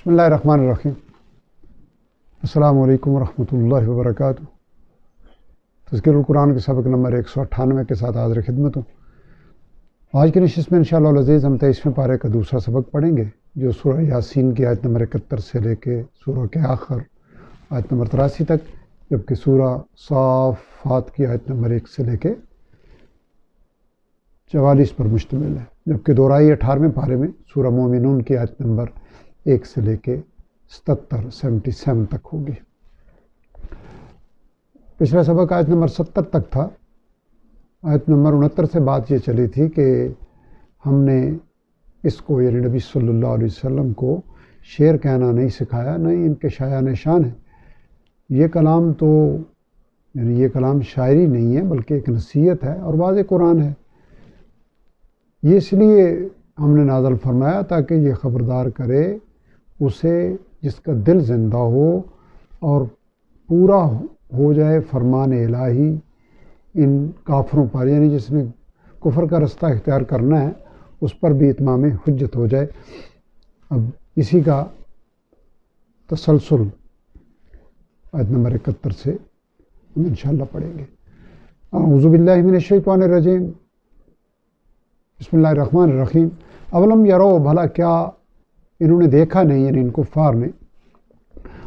بسم اللہ الرحمن الرحیم۔ السلام علیکم ورحمۃ اللہ وبرکاتہ۔ تذکرہ القرآن کے سبق نمبر 198 کے ساتھ حاضر خدمت ہوں۔ آج کی نشست میں انشاءاللہ العزیز ہم 23ویں پارے کا دوسرا سبق پڑھیں گے، جو سورہ یاسین کی آیت نمبر 71 سے لے کے سورہ کے آخر آیت نمبر 83 تک، جبکہ سورہ صافات کی آیت نمبر 1 سے لے کے 44 پر مشتمل ہے، جبکہ دورائی 18ویں پارے میں سورہ مومنون کی آیت نمبر 1 سے لے کے 77 تک ہوگی۔ پچھلا سبق آیت نمبر 70 تک تھا۔ آیت نمبر 69 سے بات یہ چلی تھی کہ ہم نے اس کو یعنی نبی صلی اللہ علیہ وسلم کو شعر کہنا نہیں سکھایا، نہ ہی ان کے شایان شان ہے۔ یہ کلام تو یعنی یہ کلام شاعری نہیں ہے، بلکہ ایک نصیحت ہے اور واضح قرآن ہے۔ یہ اس لیے ہم نے نازل فرمایا تاکہ یہ خبردار کرے اسے جس کا دل زندہ ہو اور پورا ہو جائے فرمان الہی ان کافروں پر، یعنی جس نے کفر کا رستہ اختیار کرنا ہے اس پر بھی اتمام حجت ہو جائے۔ اب اسی کا تسلسل آیت نمبر 71 سے ہم انشاءاللہ پڑھیں گے۔ اعوذ باللہ من الشیطان الرجیم، بسم اللہ الرحمن الرحیم۔ اولم یرو، بھلا کیا انہوں نے دیکھا نہیں، یعنی ان کفار نے،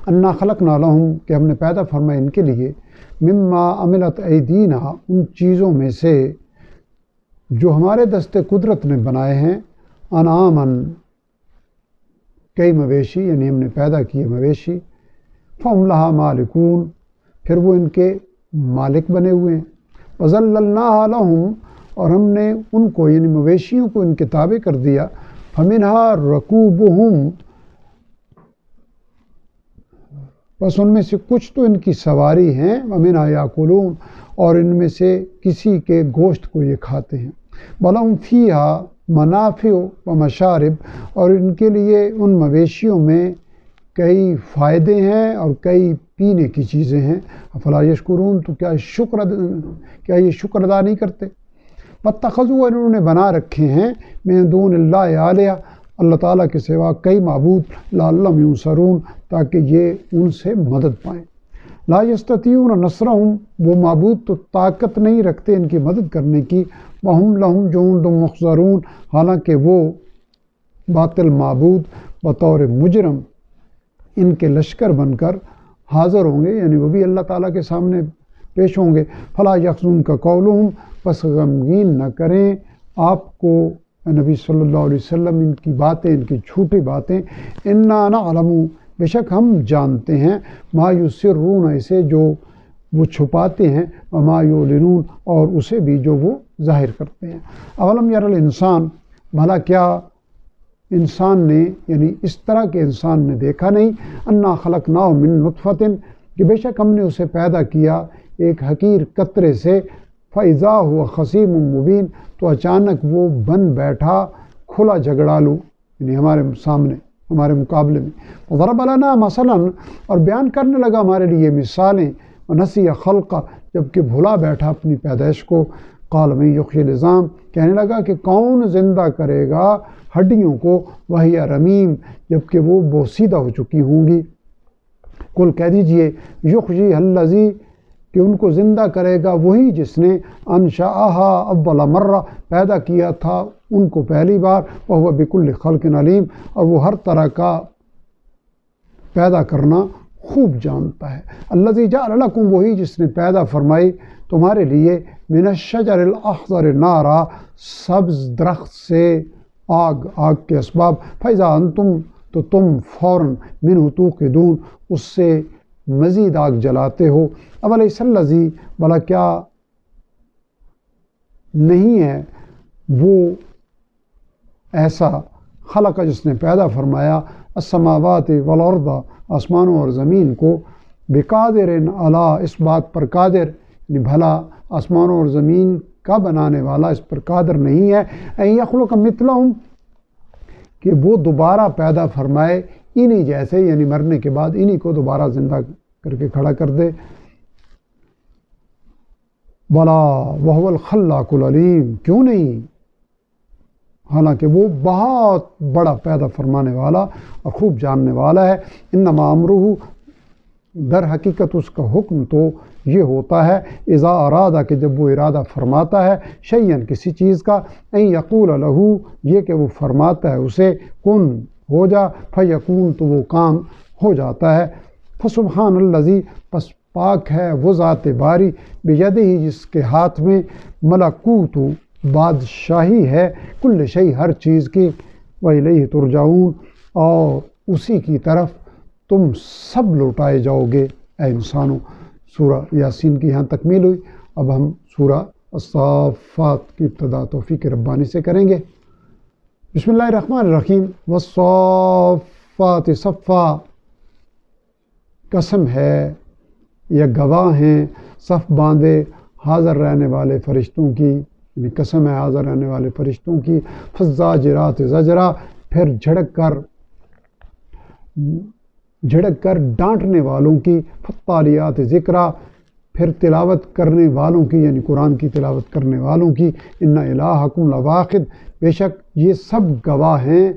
انا خلقنا لہم، کہ ہم نے پیدا فرمایا ان کے لیے، مما عملت ایدینا، ان چیزوں میں سے جو ہمارے دست قدرت نے بنائے ہیں، انعاماً، کئی مویشی، یعنی ہم نے پیدا کیے مویشی، فہم لہا مالکون، پھر وہ ان کے مالک بنے ہوئے ہیں، وذللناہا لہم، اور ہم نے ان کو یعنی مویشیوں کو ان کے تابع کر دیا، فمنہا رکوبہم، بس ان میں سے کچھ تو ان کی سواری ہیں، ومنہا یاکلون، اور ان میں سے کسی کے گوشت کو یہ کھاتے ہیں، ولہم فیہا منافع و مشارب، اور ان کے لیے ان مویشیوں میں کئی فائدے ہیں اور کئی پینے کی چیزیں ہیں، افلا یشکرون، تو کیا یہ شکر ادا نہیں کرتے؟ واتخذوا، انہوں نے بنا رکھے ہیں، من دون اللہ آلیہ، اللہ تعالیٰ کے سوا کئی معبود، لعلہم ینصرون، تاکہ یہ ان سے مدد پائیں۔ لا یستطیعون نصرہم، وہ معبود تو طاقت نہیں رکھتے ان کی مدد کرنے کی، وہم لہم جند محضرون، حالانکہ وہ باطل معبود بطور مجرم ان کے لشکر بن کر حاضر ہوں گے، یعنی وہ بھی اللہ تعالیٰ کے سامنے پیش ہوں گے۔ فلا یحزنک قولہم، پس غمگین نہ کریں آپ کو نبی صلی اللہ علیہ وسلم ان کی باتیں، ان کی جھوٹی باتیں، انا نعلم، بے شک ہم جانتے ہیں، ما یسرون، اسے جو وہ چھپاتے ہیں، وما یعلنون، اور اسے بھی جو وہ ظاہر کرتے ہیں۔ اولم یر الانسان، بھلا کیا انسان نے یعنی اس طرح کے انسان نے دیکھا نہیں، انا خلقناہ من نطفۃ، کہ بے شک ہم نے اسے پیدا کیا ایک حقیر قطرے سے، فَإِذَا هُوَ خَصِيمٌ مُّبِينٌ، تو اچانک وہ بن بیٹھا کھلا جھگڑالو، یعنی ہمارے سامنے، ہمارے مقابلے میں، وَضَرَبَ لَنَا مَثَلًا، اور بیان کرنے لگا ہمارے لیے مثالیں، وَنَسِيَ خَلْقَ، جبکہ بھلا بیٹھا اپنی پیدائش کو، قَالَ مَن يُحْيِي الْعِظَامَ، کہنے لگا کہ کون زندہ کرے گا ہڈیوں کو، وَهِيَ رَمِيمٌ، جبکہ وہ بوسیدہ ہو چکی ہوں گی۔ قل، کہہ دیجئے، یحییھا الذی، کہ ان کو زندہ کرے گا وہی جس نے انشأھا اول مرہ، پیدا کیا تھا ان کو پہلی بار، وہو بکل خلق علیم، اور وہ ہر طرح کا پیدا کرنا خوب جانتا ہے۔ الذی جعل لکم، وہی جس نے پیدا فرمائی تمہارے لیے، من الشجر الاخضر نارا، سبز درخت سے آگ، آگ کے اسباب، فاذا انتم، تو تم فوراً، منہ توقدون، اس سے مزید آگ جلاتے ہو۔ اولیس الذی، بھلا کیا نہیں ہے وہ ایسا، خلق، جس نے پیدا فرمایا، السماوات والارض، آسمانوں اور زمین کو، بقادر علی، اس بات پر قادر، یعنی بھلا آسمانوں اور زمین کا بنانے والا اس پر قادر نہیں ہے، ان یخلق مثلہم، کہ وہ دوبارہ پیدا فرمائے انہی جیسے، یعنی مرنے کے بعد انہی کو دوبارہ زندہ کر کے کھڑا کر دے۔ بلا وہو الخلاق العلیم، کیوں نہیں، حالانکہ وہ بہت بڑا پیدا فرمانے والا اور خوب جاننے والا ہے۔ انما امرہ، در حقیقت اس کا حکم تو یہ ہوتا ہے، اذا ارادہ کہ جب وہ ارادہ فرماتا ہے، شیئن کسی چیز کا، ان یقول لہو یہ کہ وہ فرماتا ہے اسے، کن ہو جا، فیکون تو وہ کام ہو جاتا ہے۔ فسبحان الذی، پس پاک ہے وہ ذات باری، بیدہ جس کے ہاتھ میں ملکوت بادشاہی ہے، کل شیء ہر چیز کی، وإلیہ ترجعون اور اسی کی طرف تم سب لوٹائے جاؤ گے اے انسانوں۔ سورہ یاسین کی یہاں تکمیل ہوئی۔ اب ہم سورہ الصافات کی ابتدا توفیق ربانی سے کریں گے۔ بسم اللہ الرحمن الرحیم۔ والصافات صفا، قسم ہے یا گواہ ہیں صف باندھے حاضر رہنے والے فرشتوں کی، یعنی قسم ہے حاضر رہنے والے فرشتوں کی، فالزاجرات زجرا، پھر جھڑک کر ڈانٹنے والوں کی، فالتالیات ذکرا، پھر تلاوت کرنے والوں کی، یعنی قرآن کی تلاوت کرنے والوں کی، ان الہکم لواحد، بے شک یہ سب گواہ ہیں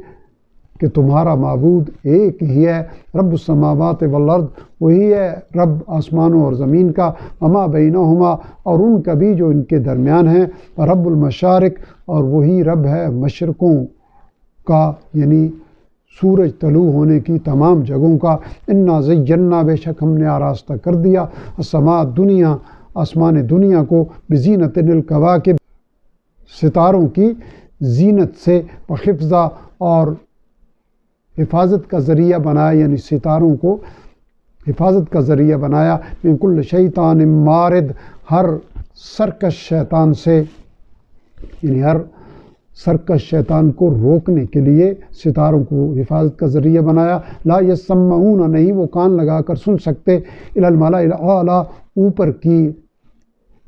کہ تمہارا معبود ایک ہی ہے، رب السماوات والارض، وہی ہے رب آسمانوں اور زمین کا، وما بینہما، اور ان کا بھی جو ان کے درمیان ہیں، رب المشارق، اور وہی رب ہے مشرقوں کا، یعنی سورج طلوع ہونے کی تمام جگہوں کا، انا زینا، بے شک ہم نے آراستہ کر دیا، السماء دنیا، آسمان دنیا کو، بزینت الکواکب، ستاروں کی زینت سے، وحفظا، اور حفاظت کا ذریعہ بنایا، یعنی ستاروں کو حفاظت کا ذریعہ بنایا، من کل شیطان مارد، ہر سرکش شیطان سے، یعنی ہر سرکش شیطان کو روکنے کے لیے ستاروں کو حفاظت کا ذریعہ بنایا، لا یسمعون، نہیں وہ کان لگا کر سن سکتے، الی الملأ الاعلی، اوپر کی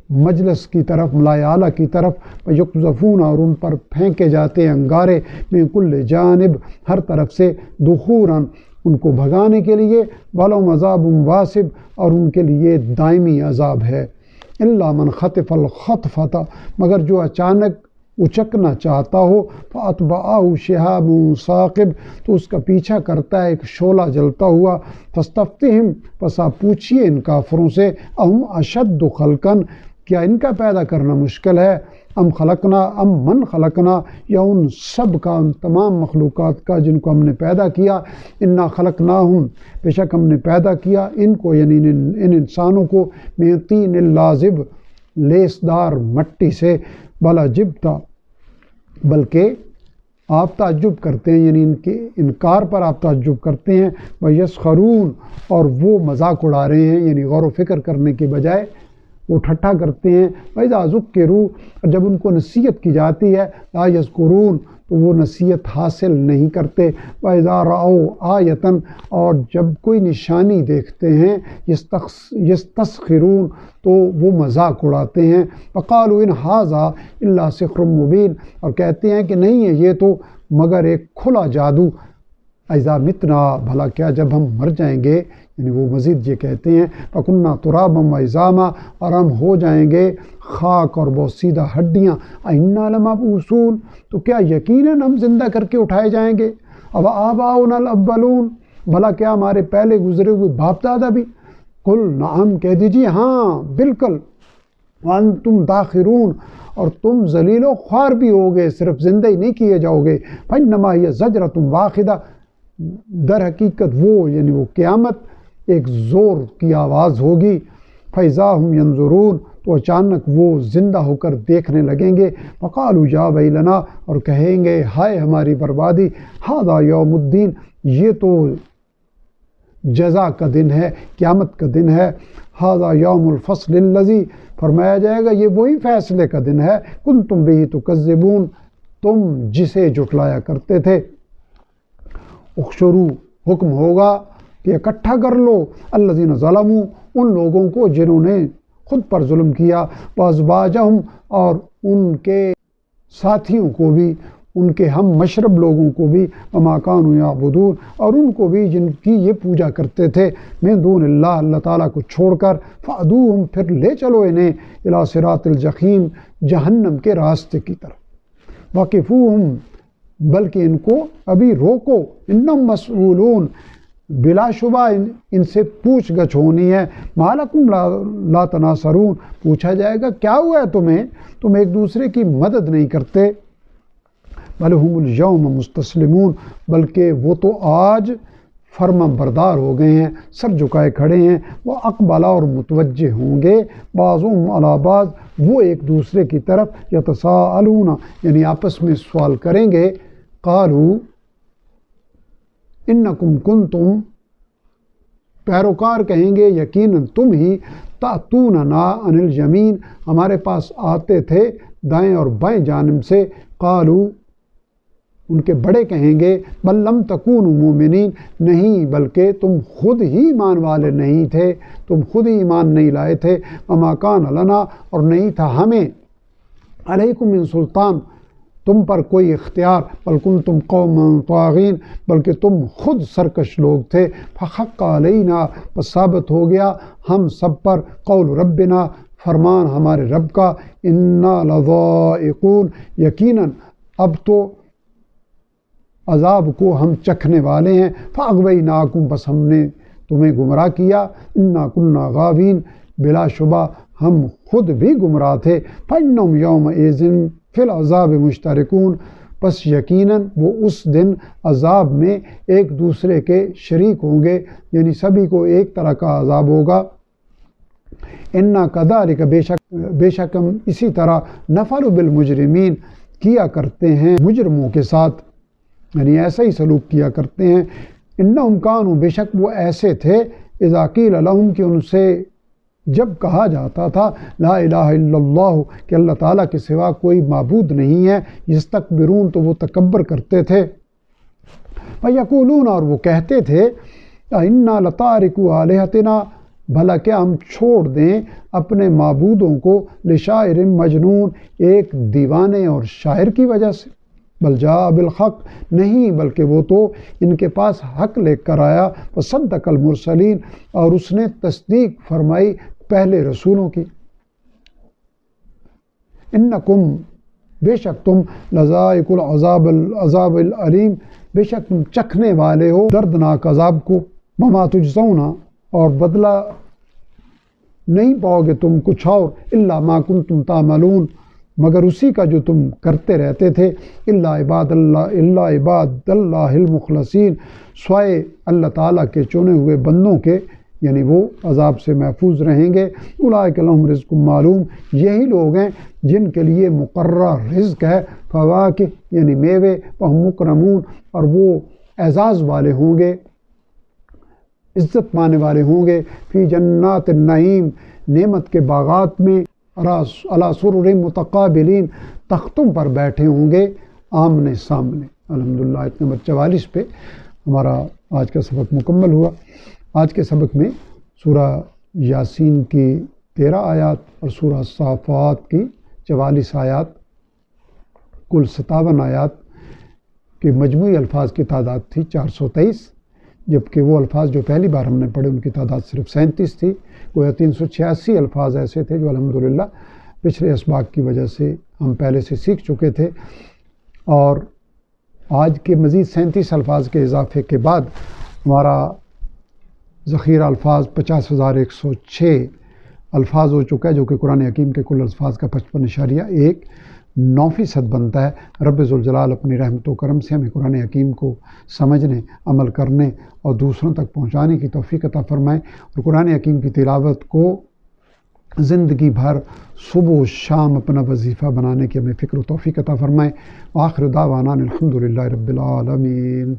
مجلس کی طرف، ملائے اعلیٰ کی طرف، یقذفون، اور ان پر پھینکے جاتے ہیں انگارے، من کل جانب، ہر طرف سے، دخوراً، ان کو بھگانے کے لیے، ولہم عذاب واصب، اور ان کے لیے دائمی عذاب ہے، الا من خطف الخطفۃ، مگر جو اچانک اچکنا چاہتا ہو، فاتبعہ شہاب ثاقب، تو اس کا پیچھا کرتا ہے ایک شعلہ جلتا ہوا، فاستفتہم، پس آپ پوچھئے ان کافروں سے، اہم اشد خلقا، کیا ان کا پیدا کرنا مشکل ہے، ام من خلقنا، یا ان سب کا، ان تمام مخلوقات کا جن کو ہم نے پیدا کیا، انا خلقناہم، بے شک ہم نے پیدا کیا ان کو، یعنی ان انسانوں کو، من طین لازب، لیسدار مٹی سے، بل عجبتا، بلکہ آپ تعجب کرتے ہیں، یعنی ان کے انکار پر آپ تعجب کرتے ہیں، وَيَسْخَرُونَ، اور وہ مذاق اڑا رہے ہیں، یعنی غور و فکر کرنے کے بجائے وہ ٹھٹھا کرتے ہیں، وَإِذَا ذُكِّرُوا، اور جب ان کو نصیحت کی جاتی ہے، لَا يَذْكُرُونَ، تو وہ نصیحت حاصل نہیں کرتے، وَإِذَا رَأَوْا آیَةً، اور جب کوئی نشانی دیکھتے ہیں، یستسخرون، تو وہ مذاق اڑاتے ہیں، وَقَالُوا إِنْ هَذَا إِلَّا سِحْرٌ مُبِينٌ، اور کہتے ہیں کہ نہیں ہے یہ تو مگر ایک کھلا جادو، اذا متنا، بھلا کیا جب ہم مر جائیں گے، یعنی وہ مزید یہ کہتے ہیں، فَكُنَّا تُرَابًا وَعِظَامًا، اور ہم ہو جائیں گے خاک اور بوسیدہ ہڈیاں، أَإِنَّا لَمَبْعُوثُونَ، تو کیا یقیناً ہم زندہ کر کے اٹھائے جائیں گے، اب آباؤنا الأولون، بھلا کیا ہمارے پہلے گزرے ہوئے باپ دادا بھی، قل نعم، کہہ دیجیے ہاں بالکل، وانتم داخرون، اور تم ذلیل و خوار بھی ہوگے، صرف زندہ ہی نہیں کیے جاؤ گے، فإنما هي زجرة واحدة، در حقیقت وہ، یعنی وہ قیامت ایک زور کی آواز ہوگی، فإذا هم ينظرون، تو اچانک وہ زندہ ہو کر دیکھنے لگیں گے، وقالوا یا ویلنا، اور کہیں گے ہائے ہماری بربادی، هذا یوم الدین، یہ تو جزا کا دن ہے، قیامت کا دن ہے، هذا یوم الفصل الذی، فرمایا جائے گا یہ وہی فیصلے کا دن ہے، کنتم بہ تکذبون، تم جسے جھٹلایا کرتے تھے، اخشروا، حکم ہوگا کہ اکٹھا کر لو، الذین ظلموا، ان لوگوں کو جنہوں نے خود پر ظلم کیا، وازواجہم، اور ان کے ساتھیوں کو بھی، ان کے ہم مشرب لوگوں کو بھی، وما کانوا یعبدون، اور ان کو بھی جن کی یہ پوجا کرتے تھے، من دون اللہ، اللہ تعالیٰ کو چھوڑ کر، فادوہم، پھر لے چلو انہیں، الی صراط الجحیم، جہنم کے راستے کی طرف، وقفوہم، بلکہ ان کو ابھی روکو، انہم مسئولون، بلا شبہ ان سے پوچھ گچھ ہونی ہے، ما لکم لا تناصرون، پوچھا جائے گا کیا ہوا ہے تمہیں، تم ایک دوسرے کی مدد نہیں کرتے، بل ہم الیوم مستسلمون، بلکہ وہ تو آج فرما بردار ہو گئے ہیں، سر جھکائے کھڑے ہیں، وہ اقبلا اور متوجہ ہوں گے، بعضهم علی بعض، وہ ایک دوسرے کی طرف، یتساءلون، یعنی آپس میں سوال کریں گے، قالوا انکم کنتم، پیروکار کہیں گے یقیناً تم ہی، تأتوننا عن الیمین، ہمارے پاس آتے تھے دائیں اور بائیں جانب سے، قالوا، ان کے بڑے کہیں گے، بل لم تکونوا مومنین، نہیں بلکہ تم خود ہی ایمان والے نہیں تھے، تم خود ہی ایمان نہیں لائے تھے، وما کان لنا، اور نہیں تھا ہمیں، علیکم من سلطان، تم پر کوئی اختیار، بل کنتم قوما طاغین، بلکہ تم خود سرکش لوگ تھے، فحق علینا، پس ثابت ہو گیا ہم سب پر، قول ربنا، فرمان ہمارے رب کا، انا لذائقون، یقیناً اب تو عذاب کو ہم چکھنے والے ہیں، فاغویناکم، بس ہم نے تمہیں گمراہ کیا، انا کنا غاوین، بلا شبہ ہم خود بھی گمراہ تھے، فانہم یومئذ فی العذاب مشترکون، پس یقیناً وہ اس دن عذاب میں ایک دوسرے کے شریک ہوں گے، یعنی سبھی کو ایک طرح کا عذاب ہوگا، انا کذالک، بے شک ہم اسی طرح، نفعل بالمجرمین، کیا کرتے ہیں مجرموں کے ساتھ، یعنی ایسا ہی سلوک کیا کرتے ہیں، انہم کانوا، بے شک وہ ایسے تھے، اذا قیل لہم، کہ ان سے جب کہا جاتا تھا، لا الہ الا اللہ، کہ اللہ تعالیٰ کے سوا کوئی معبود نہیں ہے، یستکبرون، تو وہ تکبر کرتے تھے، فیقولون، اور وہ کہتے تھے، انا لتارکو آلہتنا، بھلا کیا ہم چھوڑ دیں اپنے معبودوں کو، لشاعر مجنون، ایک دیوانے اور شاعر کی وجہ سے، بل جاء بالحق، نہیں بلکہ وہ تو ان کے پاس حق لے کر آیا، وصدق المرسلین، اور اس نے تصدیق فرمائی پہلے رسولوں کی، انکم، بے شک تم، لذائق العذاب العلیم، بے شک تم چکھنے والے ہو دردناک عذاب کو، وما تجزون، اور بدلہ نہیں پاؤ گے تم کچھ اور، الا ما کنتم تعملون، مگر اسی کا جو تم کرتے رہتے تھے، الا عباد اللہ المخلصین، سوائے اللہ تعالیٰ کے چنے ہوئے بندوں کے، یعنی وہ عذاب سے محفوظ رہیں گے، اولئک لہم رزق معلوم، یہی لوگ ہیں جن کے لیے مقررہ رزق ہے، فواکہ، یعنی میوے، وہم مکرمون، اور وہ اعزاز والے ہوں گے، عزت پانے والے ہوں گے، فی جنات النعیم، نعمت کے باغات میں، علی سرر متقابلین، تختوں پر بیٹھے ہوں گے آمنے سامنے۔ الحمدللہ، آیت نمبر 44 پہ ہمارا آج کا سبق مکمل ہوا۔ آج کے سبق میں سورہ یاسین کی 13 آیات اور سورہ صافات کی 44 آیات، کل 57 آیات کے مجموعی الفاظ کی تعداد تھی 423، جبکہ وہ الفاظ جو پہلی بار ہم نے پڑھے ان کی تعداد صرف 37 تھی، گویا 386 الفاظ ایسے تھے جو الحمدللہ پچھلے اسباق کی وجہ سے ہم پہلے سے سیکھ چکے تھے، اور آج کے مزید 37 الفاظ کے اضافے کے بعد ہمارا ذخیرہ الفاظ 50,106 الفاظ ہو چکا ہے، جو کہ قرآن حکیم کے کل الفاظ کا 55.19% بنتا ہے۔ رب ذوالجلال اپنی رحمت و کرم سے ہمیں قرآن حکیم کو سمجھنے، عمل کرنے اور دوسروں تک پہنچانے کی توفیق عطا فرمائے، اور قرآن حکیم کی تلاوت کو زندگی بھر صبح و شام اپنا وظیفہ بنانے کی ہمیں فکر و توفیق عطا فرمائے۔ وآخر دعوانا الحمدللہ رب العالمین۔